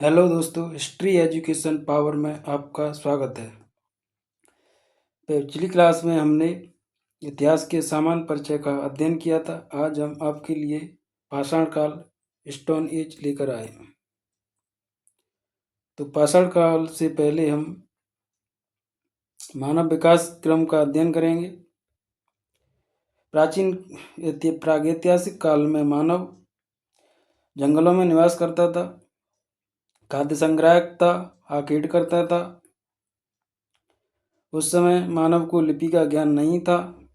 Hello दोस्तों, history education power में आपका स्वागत है। पिछली क्लास में हमने इतिहास के सामान्य परिचय का अध्ययन किया था। आज हम आपके लिए पाषाण काल स्टोन एज लेकर आए। तो पाषाण काल से पहले हम मानव विकास क्रम का अध्ययन करेंगे। प्रागैतिहासिक काल में मानव जंगलों में निवास करता था, खाद्य संग्राहक था, आखेट करता था। उस समय मानव को लिपि का ज्ञान नहीं था।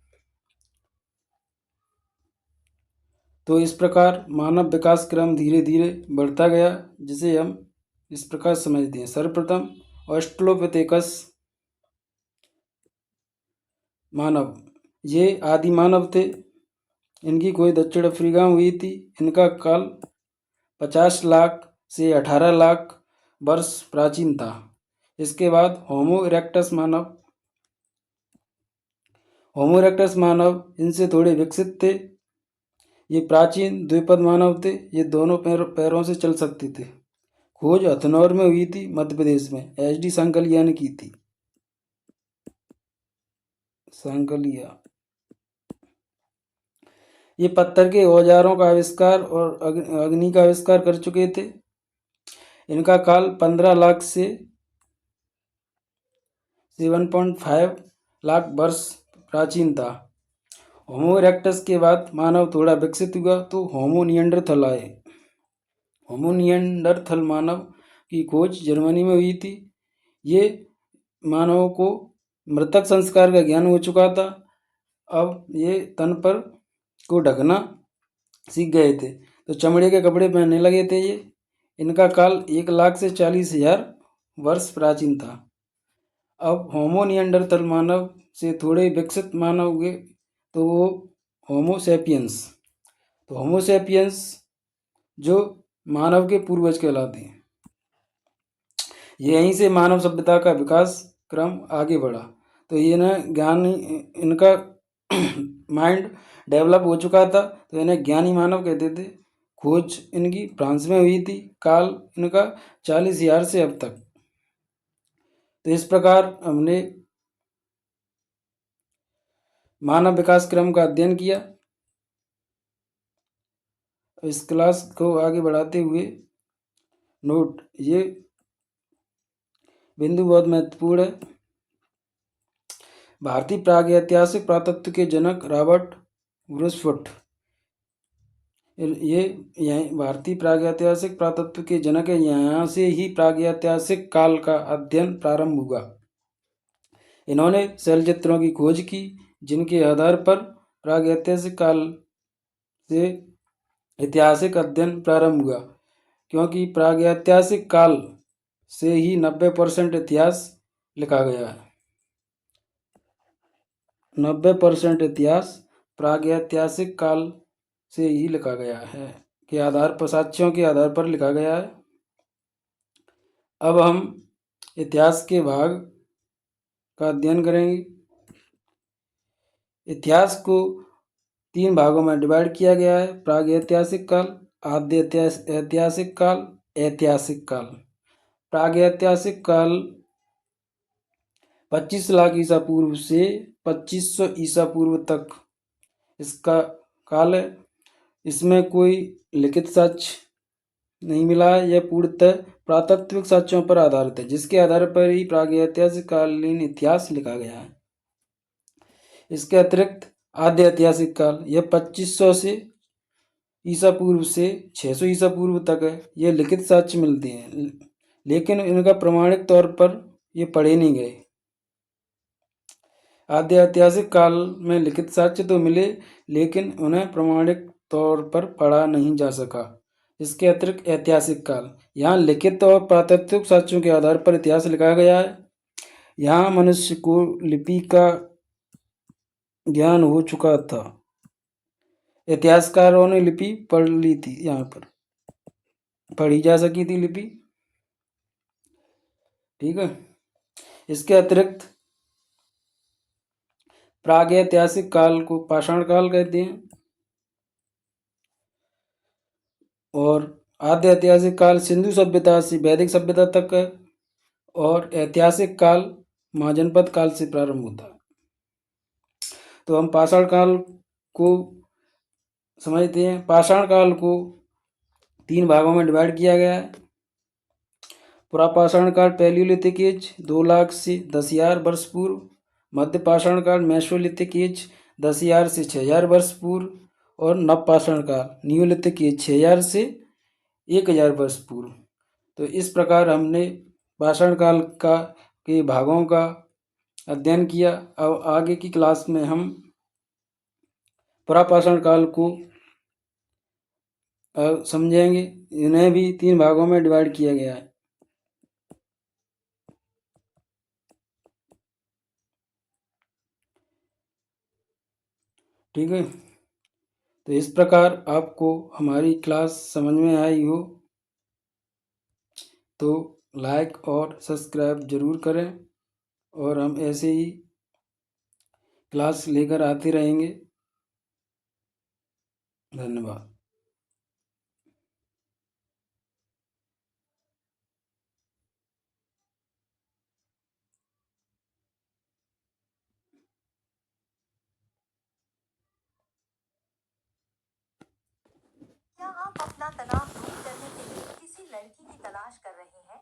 तो इस प्रकार मानव विकास क्रम धीरे धीरे बढ़ता गया, जिसे हम इस प्रकार समझते हैं। सर्वप्रथम ऑस्ट्रोलोपिथेकस मानव, ये आदि मानव थे। इनकी खोज दक्षिण अफ्रीका में हुई थी। इनका काल 50 लाख से 18 लाख वर्ष प्राचीन था। इसके बाद होमो इरेक्टस मानव इनसे थोड़े विकसित थे। ये प्राचीन द्विपद मानव थे। ये दोनों पैरों से चल सकते थे। खोज हथनौर में हुई थी, मध्य प्रदेश में। एच.डी. सांकलिया ने की थी। सांकलिया ये पत्थर के औजारों का आविष्कार और अग्नि का आविष्कार कर चुके थे। इनका काल 15 लाख से 7.5 लाख वर्ष प्राचीन था। होमो इरेक्टस के बाद मानव थोड़ा विकसित हुआ तो होमो निएंडरथल आए। होमो निएंडरथल मानव की खोज जर्मनी में हुई थी। ये मानवों को मृतक संस्कार का ज्ञान हो चुका था। अब ये तन पर को ढकना सीख गए थे, तो चमड़े के कपड़े पहनने लगे थे। ये इनका काल 1 लाख से 40,000 वर्ष प्राचीन था। अब होमो निएंडरथल मानव से थोड़े विकसित मानव हुए, तो वो होमो सेपियंस। तो होमो सेपियंस जो मानव के पूर्वज कहलाते हैं। यहीं से मानव सभ्यता का विकास क्रम आगे बढ़ा। तो ये ना ज्ञान, इनका माइंड डेवलप हो चुका था, तो इन्हें ज्ञानी मानव कहते थे। खोज इनकी फ्रांस में हुई थी। काल इनका 40,000 से अब तक। तो इस प्रकार हमने मानव विकास क्रम का अध्ययन किया। इस क्लास को आगे बढ़ाते हुए नोट, ये बिंदु बहुत महत्वपूर्ण है। भारतीय प्रागैतिहासिक पुरातत्व के जनक रॉबर्ट ब्रूसफुट, ये भारतीय प्रागैतिहासिक पुरातत्व के जनक है। यहाँ से ही प्रागैतिहासिक काल का अध्ययन प्रारंभ हुआ। इन्होंने शैल चित्रों की खोज की, जिनके आधार पर प्रागैतिहासिक काल से ऐतिहासिक अध्ययन प्रारंभ हुआ। क्योंकि प्रागैतिहासिक काल से ही 90% इतिहास लिखा गया है। 90% इतिहास प्रागैतिहासिक काल से ही लिखा गया है, के आधार पर, साक्ष्यों के आधार पर लिखा गया है। अब हम इतिहास के भाग का अध्ययन करेंगे। इतिहास को 3 भागों में डिवाइड किया गया है: प्रागैतिहासिक काल, आद्य ऐतिहासिक काल, ऐतिहासिक काल। प्रागैतिहासिक काल 25 लाख ईसा पूर्व से 2500 ईसा पूर्व तक इसका काल है। इसमें कोई लिखित साक्ष्य नहीं मिला है। यह पूर्णतः पुरातात्विक साक्ष्यों पर आधारित है, जिसके आधार पर ही प्रागैतिहासिक कालीन इतिहास लिखा गया है। इसके अतिरिक्त आद्य ऐतिहासिक काल, यह 2500 से ईसा पूर्व से 600 ईसा पूर्व तक है। यह लिखित साक्ष्य मिलते हैं, लेकिन इनका प्रमाणिक तौर पर ये पढ़े नहीं गए। आद्य ऐतिहासिक काल में लिखित साक्ष्य तो मिले, लेकिन उन्हें प्रमाणिक तौर पर पढ़ा नहीं जा सका। इसके अतिरिक्त ऐतिहासिक काल, यहाँ लिखित और पुरातात्विक साक्ष्यों के आधार पर इतिहास लिखा गया है। यहाँ मनुष्य को लिपि का ज्ञान हो चुका था। इतिहासकारों ने लिपि पढ़ ली थी, यहाँ पर पढ़ी जा सकी थी लिपि। ठीक है। इसके अतिरिक्त प्रागैतिहासिक काल को पाषाण काल कहते हैं, और आद्य ऐतिहासिक काल सिंधु सभ्यता से वैदिक सभ्यता तक है और ऐतिहासिक काल महाजनपद काल से प्रारंभ होता है। तो हम पाषाण काल को समझते हैं। पाषाण काल को 3 भागों में डिवाइड किया गया है। पुरापाषाण काल पैलियोलिथिक एज 2 लाख से 10,000 वर्ष पूर्व, मध्य पाषाण काल मेसोलिथिक एज 10,000 से 6,000 वर्ष पूर्व और नवपाषाण काल नियोलिथिक एज 6,000 से 1,000 वर्ष पूर्व। तो इस प्रकार हमने पाषाण काल के भागों का अध्ययन किया। अब आगे की क्लास में हम पुरापाषाण काल को समझेंगे। इन्हें भी 3 भागों में डिवाइड किया गया है। ठीक है, तो इस प्रकार आपको हमारी क्लास समझ में आई हो तो लाइक और सब्सक्राइब जरूर करें और हम ऐसे ही क्लास लेकर आते रहेंगे। धन्यवाद। क्या आप अपना तनाव दूर करने के लिए किसी लड़की की तलाश कर रहे हैं?